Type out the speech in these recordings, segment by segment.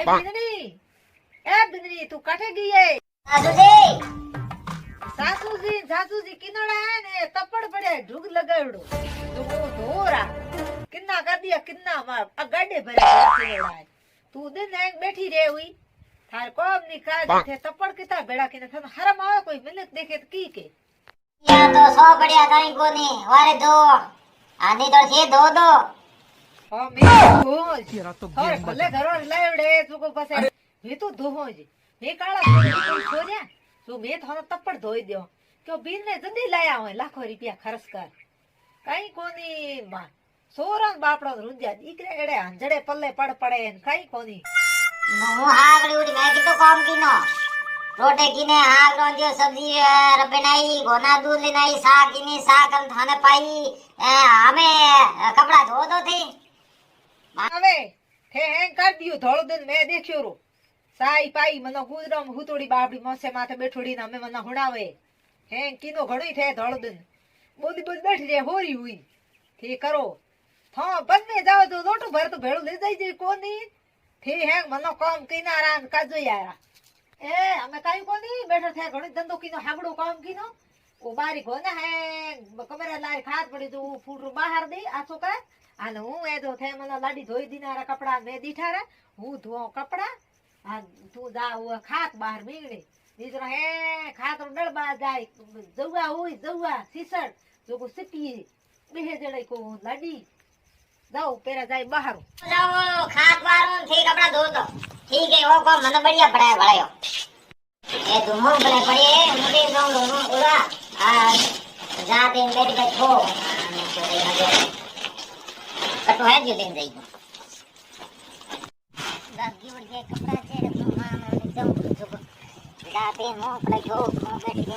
बिंदनी ए बिंदनी तू काठे गई है सासू जी किनड़ा है ने तपड़ पड़े ढुग लगावड़ो तो वो धोरा किन्ना कर दिया किन्ना मार अगाडे भरे किनड़ा है तू दिन एक बैठी रे हुई थार कोम निकाल देखे तपड़ किता बेड़ा किने था हरम आवे कोई मिलत देखे तो की के या तो सो बढ़िया कहीं कोनी वारे दो आनी तो छे दो दो हां मैं धो और भले घरो लावड़े तू को पासे ये तो धो हो जी मैं काला छोरिया तू मैं थानो तपड़ धोई देओ क्यों बीन ने जल्दी लाया हो लाखों रुपया खर्च कर कई कोनी मां सोरन बापड़ो रुंजा इकरे एड़े हंजड़े पल्ले पड़ पड़े कई कोनी नो हागड़ी उड़ी मैं की तो काम की नो रोटे की ने हाग रो जो सब्जी बनाई गोना दूध लेनाई साग की ने साग हम थाने पाई हमें कपड़ा धो दो थे आवे थे हैंग कर दियो थोड़ो दिन मैं देखियो रो साई पाई मनो गुजरम हुतोड़ी बापड़ी मोसे माथे बैठोड़ी ना मैं मनो हुणावे हैंग किनो घणी थे थोड़ो दिन बोली बोली बैठी रे होरी हुई थे करो था बन में जाओ तो लोटो भर तो भेड़ो ले जाई जे कोनी थे हैंग मनो काम किनारा काजो यारा ए हमें काई कोनी बैठो थे घणी धंधो किनो हागड़ो काम किनो ओ बारी कोना है कमरा लाए खात पड़ी तो फूटरो बाहर दे आछो का आने हूं ए तो थे मनो लाडी धोई दीनारा कपड़ा में दीठारा हूं धो कपड़ा आ तू जा वो खात बाहर बिगड़े दूसरा है खात डल बा जाए जौआ हुई जौआ सीसड़ जो को सिटी बेहे जड़े को लाडी जाओ पेरा जाए बाहर जाओ खात बाहर थे कपड़ा धो दो ठीक है वो को मन बढ़िया पड़ा है बड़ायो ये तुम हो बड़े पड़े मुझे दोनों पूरा आ जाते हैं बैठ के खो कटो है जो दिन जाएगी दादी उड़ के कपड़ा चेड़ तो मां जाऊं तो जाते हैं मुंह पड़े खो बैठ के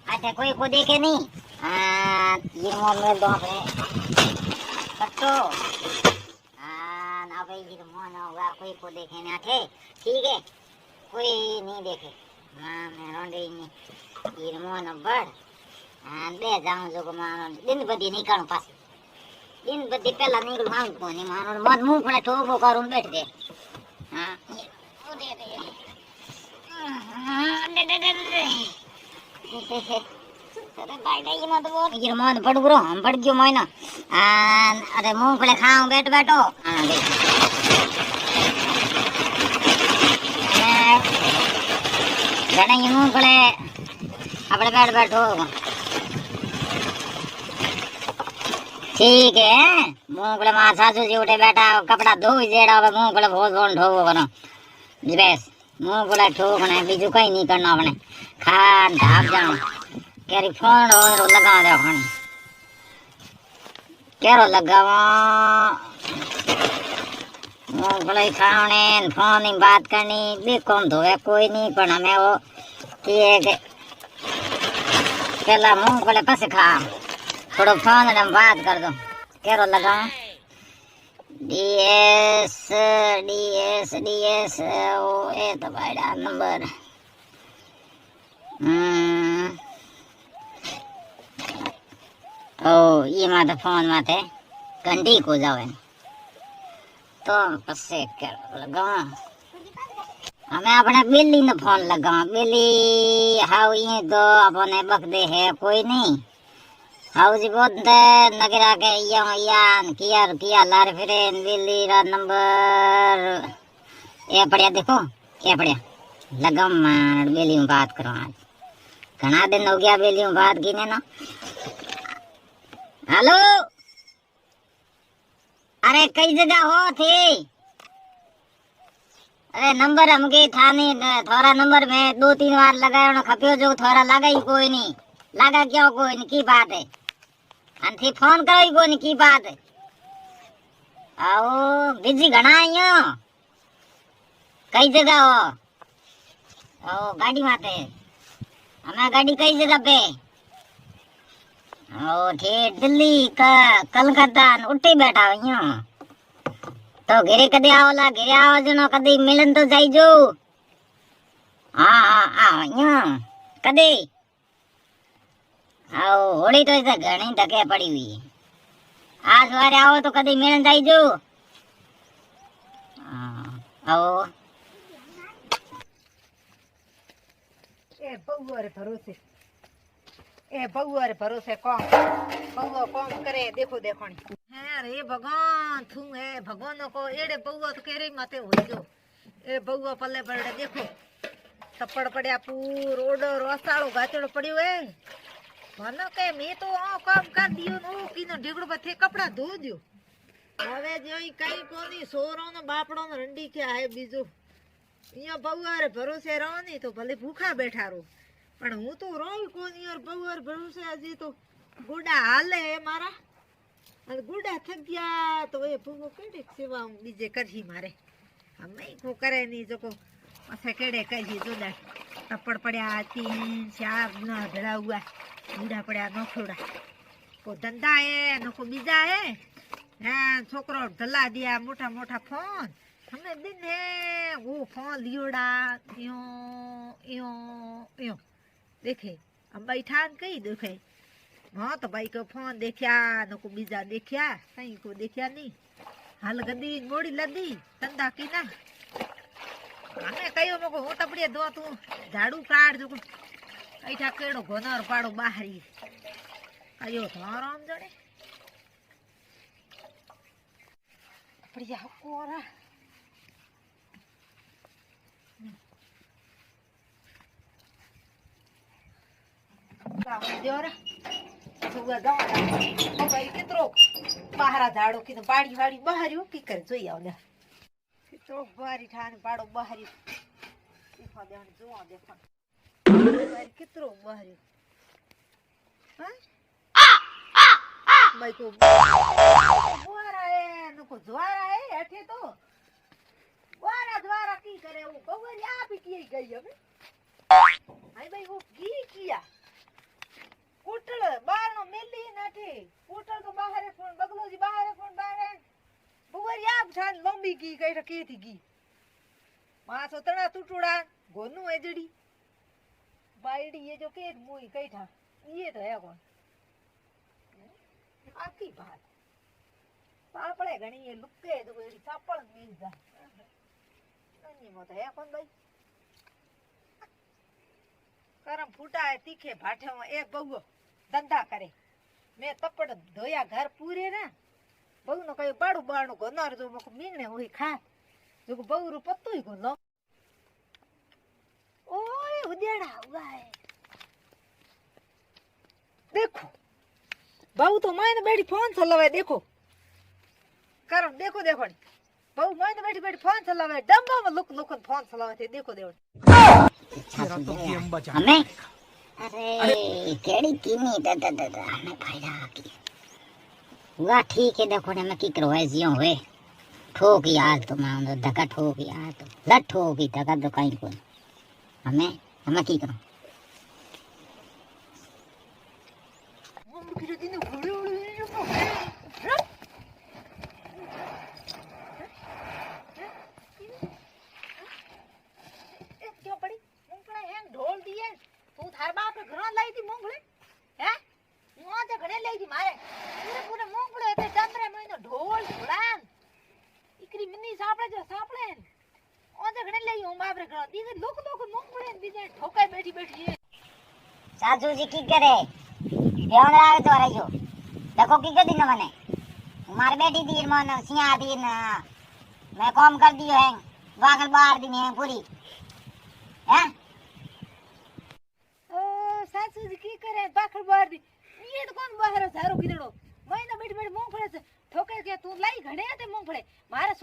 अच्छा कोई को देखे नहीं ये मोन में दो है कटो ना भाई ये मोन होगा कोई को देखे नहीं आठे ठीक है कोई नहीं देखे मैं रोंडे नहीं ये मोन बड़ दे जाऊं जो को मानो दिन बदी निकालूं पास दिन बदी पहला निकलूं हम को नहीं मानो मत मुंह पड़े ठोको करूं बैठ दे हां ओ दे अरे भाई नहीं मत बोल ये मन पड़ गुरो हम पड़ गयो मोइना अरे मुंह पड़े खाऊं बैठ बैठो हां देख गणे ये मुंह पड़े अपने बैठ बैठो ठीक है मुंह पड़े मां सासू जी उठे बैठा कपड़ा धोई जेड़ा मुंह पड़े बहुत बोन ठोको करो बस मुंह पड़े ठोकना बीजू कहीं नहीं करना अपने खान ढाप जाओ केरी फोन रो लगा दे फोन केरो लगावा मुंह पड़े खाने फोन ही बात करनी भी कौन धोए कोई नहीं पर हमें वो ठीक पहला मुंह पड़े पस खा थोड़ा फोन में बात कर दो केरो लगा डीएस डीएस डीएस ओ ए तो भाईड़ा नंबर ओ ये माथे फोन माथे घंटी को जावे तो पसे केरो लगा हमें अपने बिल्ली ने फोन लगा बिल्ली हाउ ये तो अपने बकदे है कोई नहीं हाउ जी बहुत नगरा के यान किया लार फिरे बिल्ली रा नंबर ये पड़िया देखो क्या पड़िया लगा मार बिल्ली में बात करो आज घना दिन हो गया बिल्ली में बात की ने ना हेलो अरे कई जगह हो थी अरे नंबर हमके था नहीं थोड़ा नंबर में 2-3 बार लगाया खपियो जो थोड़ा लगा ही कोई नहीं लगा क्यों कोई नहीं की बात है अंथी फोन करो ही कोई नहीं की बात है आओ बिजी घना आइयो कई जगह हो ओ गाड़ी माते हमें गाड़ी कई जगह पे ओ ठेठ दिल्ली का कलकत्ता उठे बैठा हुई तो घरे कदे आवला घरे आवा जनो कदे मिलन तो जाई जो हां हां कदे आओ होली तो ऐसा घणी धके पड़ी हुई આ સવારે આવો તો કદી મેળન થઈ જો. હા, આવો. એ બહુવારે ભરોસે કોમ બહુઓ કોમ કરે દેખો દેખોણી હે રે ભગવાન તું હે ભગવાન નો કો એડે બહુઓ તો કેરે માતે હોઈ જો એ બહુઓ પલ્લે પડે દેખો થપ્પડ પડ્યા પૂર ઓડો રોસાળો ગાચડો પડ્યો હે મને કે મેં તો આ કામ કરી દિયો નો કીનો ઢીગડો પર કપડા ધો દ્યો હવે જોઈ કઈ કોની સોરો ને બાપડો ને રંડી કે આય બીજું અહીંયા બહુવારે ભરોસે રહો નહીં તો ભલે ભૂખા બેઠા રહો પણ હું તો રોઈ કોની યાર બહુવાર ભરોસે હજી તો ગુડા હાલે મારા અને ગુડા થઈ ગયા તો એ ભૂગો કેડે સેવા બીજે કરી મારે અમે કો કરે નહીં જો કો પાછા કેડે કઈ જોડા થપ્પડ પડ્યા 3 4 ના ધડા હુઆ ગુડા પડ્યા નોખોડા કો ધંધા હે નકો બીજા હે હા છોકરો ઢલા દિયા મોટા મોટા ફોન હમે દિન હે वो फोन लियोड़ा यो देखे अब बैठा कही देखे हाँ तो भाई को फोन देखा नको बीजा देखा कहीं को देखा नहीं हाल गंदी मोड़ी लदी धंधा की ना हमें कहो मको हो तपड़िया दो तू झाड़ू काट जो ऐठा केड़ो घोनर पाड़ो बाहरी कयो तो आराम जड़े तपड़िया कोरा બહારા ઝાડો કીધું પાડી વાડી બહાર્યું કી કરે જોઈ આવ લે કિતરો બારી ઠાન પાડો બહાર્યું દેખો દેણ જોવા દેખો બારી કિતરો બહાર્યું હા ભાઈ કો બોરા એ नको જ્વારા એ હેઠે તો બોરા દ્વારા કી કરે હું બગરી આપી કી ગઈ હવે હાય ભાઈ હું કી કિયા કોટલ બાર નો મેલી નાઠે કોટલ તો બહાર ફોન બગલોજી બહાર ફોન બહાર બુવર યાબ છાન લંબી કી કઈ રકી થી ગી માં સોતણા ટુટુડા ગોનું એજડી બાયડી એ જો કે મુઈ કઈ થા ઈએ તો હે કોણ આકી બાત પાપળે ઘણી એ લુકે તો એડી ચાપળ મેલ જા નની મોત હે કોણ ભાઈ करम फूटा है तीखे भाठे में एक बहु धंधा करे मैं तपड़ धोया घर पूरे ना बहु नो कई बाड़ू बाड़ू को नर जो मको मींगने होई खा जो को बहु रु पत्तू ही को लो ओए उदेड़ा हुआ है देखो बहु तो मायने बैठी फोन चलावे देखो करम देखो देखो बहु मायने बैठी बैठी फोन चलावे डब्बा में लुक लुक फोन चलावे थे देखो देखो हमें अरे केड़ी कीनी हमें फायदा की हुआ ठीक है देखो ने मैं की करो ऐसी हुए ठोक यार तो मैं धक्का ठोक यार तो लट ठोक धक्का तो कहीं को हमें हमें की करो ढोल दिए तू थार बाप के घर लाई थी मूंगफली हैं मो ते घणे लाई थी मारे पूरे पूरे मूंगफली ते चंद्रे महीनो ढोल ढोलान इकरी मिनी सापड़े जो सापड़े ओ ते घणे लाई हूं बाप रे घर दीने लोक लोक मूंगफली दीने ठोकाई बैठी बैठी है सासू जी की करे ध्यान आवे तो रहियो देखो की कदी न मने मार बेटी दी मन सिया दी न मैं काम कर दियो है वागल बाहर दी है पूरी हैं सासू जी की करे बाखड़ बाहर दी ये तो कौन बाहर सारो किदड़ो महीना बैठ बैठ मूंगफली ठोके के तू लाई घणे ते मूंगफली मारे